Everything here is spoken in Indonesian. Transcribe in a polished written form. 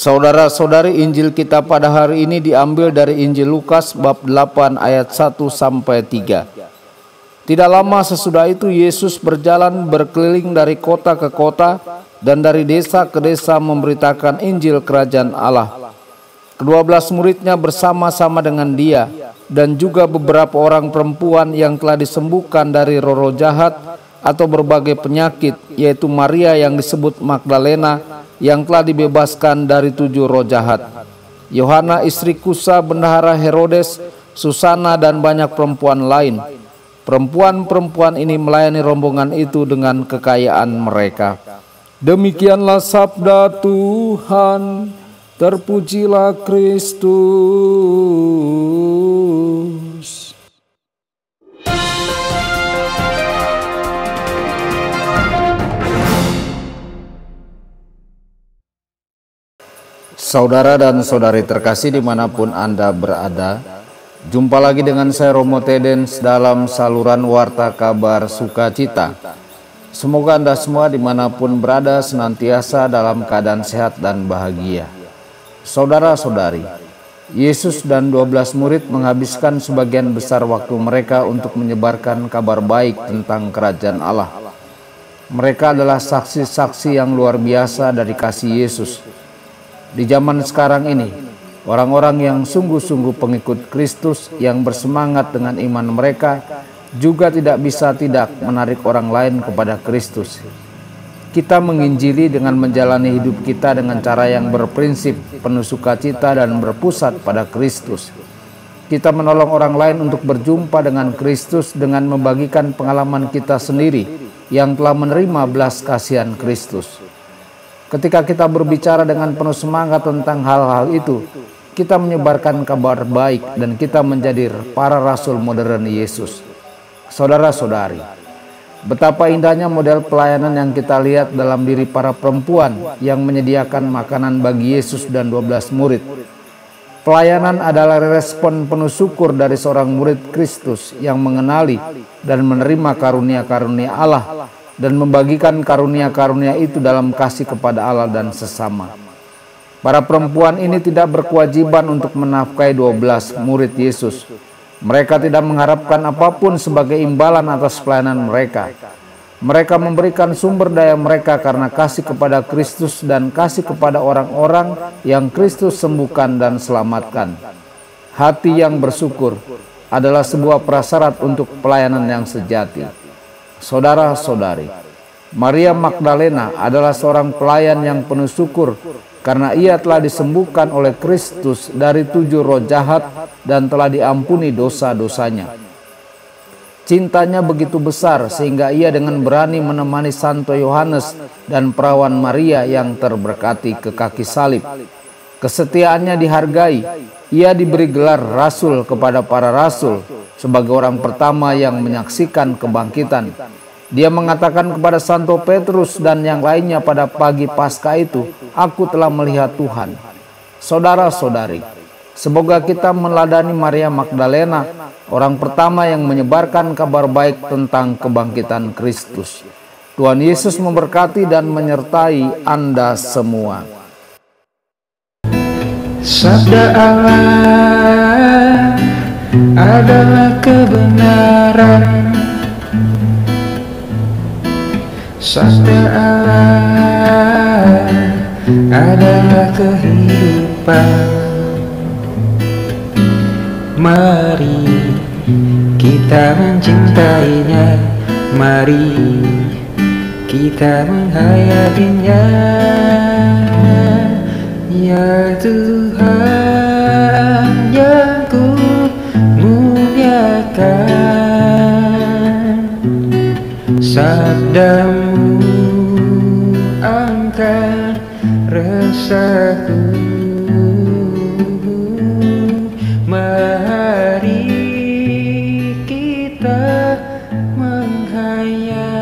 Saudara-saudari, Injil kita pada hari ini diambil dari Injil Lukas bab 8 ayat 1 sampai 3. Tidak lama sesudah itu Yesus berjalan berkeliling dari kota ke kota dan dari desa ke desa memberitakan Injil Kerajaan Allah. Ke-12 muridnya bersama-sama dengan dia dan juga beberapa orang perempuan yang telah disembuhkan dari roh-roh jahat atau berbagai penyakit, yaitu Maria yang disebut Magdalena yang telah dibebaskan dari 7 roh jahat, Yohana istri Kusa bendahara Herodes, Susana dan banyak perempuan lain. Perempuan-perempuan ini melayani rombongan itu dengan kekayaan mereka. Demikianlah sabda Tuhan. Terpujilah Kristus. Saudara dan saudari terkasih dimanapun Anda berada, jumpa lagi dengan saya Romo Tedens dalam saluran Warta Kabar Sukacita. Semoga Anda semua dimanapun berada senantiasa dalam keadaan sehat dan bahagia. Saudara-saudari, Yesus dan 12 murid menghabiskan sebagian besar waktu mereka untuk menyebarkan kabar baik tentang kerajaan Allah. Mereka adalah saksi-saksi yang luar biasa dari kasih Yesus. Di zaman sekarang ini, orang-orang yang sungguh-sungguh pengikut Kristus yang bersemangat dengan iman mereka juga tidak bisa tidak menarik orang lain kepada Kristus. Kita menginjili dengan menjalani hidup kita dengan cara yang berprinsip, penuh sukacita dan berpusat pada Kristus. Kita menolong orang lain untuk berjumpa dengan Kristus dengan membagikan pengalaman kita sendiri yang telah menerima belas kasihan Kristus. Ketika kita berbicara dengan penuh semangat tentang hal-hal itu, kita menyebarkan kabar baik dan kita menjadi para rasul modern Yesus. Saudara-saudari, betapa indahnya model pelayanan yang kita lihat dalam diri para perempuan yang menyediakan makanan bagi Yesus dan 12 murid. Pelayanan adalah respon penuh syukur dari seorang murid Kristus yang mengenali dan menerima karunia-karunia Allah dan membagikan karunia-karunia itu dalam kasih kepada Allah dan sesama. Para perempuan ini tidak berkewajiban untuk menafkahi 12 murid Yesus. Mereka tidak mengharapkan apapun sebagai imbalan atas pelayanan mereka. Mereka memberikan sumber daya mereka karena kasih kepada Kristus dan kasih kepada orang-orang yang Kristus sembuhkan dan selamatkan. Hati yang bersyukur adalah sebuah prasyarat untuk pelayanan yang sejati. Saudara-saudari, Maria Magdalena adalah seorang pelayan yang penuh syukur karena ia telah disembuhkan oleh Kristus dari 7 roh jahat dan telah diampuni dosa-dosanya. Cintanya begitu besar sehingga ia dengan berani menemani Santo Yohanes dan perawan Maria yang terberkati ke kaki salib. Kesetiaannya dihargai. Ia diberi gelar rasul kepada para rasul sebagai orang pertama yang menyaksikan kebangkitan. Dia mengatakan kepada Santo Petrus dan yang lainnya pada pagi Paskah itu, "Aku telah melihat Tuhan." Saudara-saudari, semoga kita meneladani Maria Magdalena, orang pertama yang menyebarkan kabar baik tentang kebangkitan Kristus. Tuhan Yesus memberkati dan menyertai Anda semua. Sabda Allah adalah kebenaran. Sabda Allah adalah kehidupan. Mari kita mencintainya, mari kita menghayatinya. Ya Tuhan yang ku muliakan, sabdamu angkat resahku. Mari kita menghayati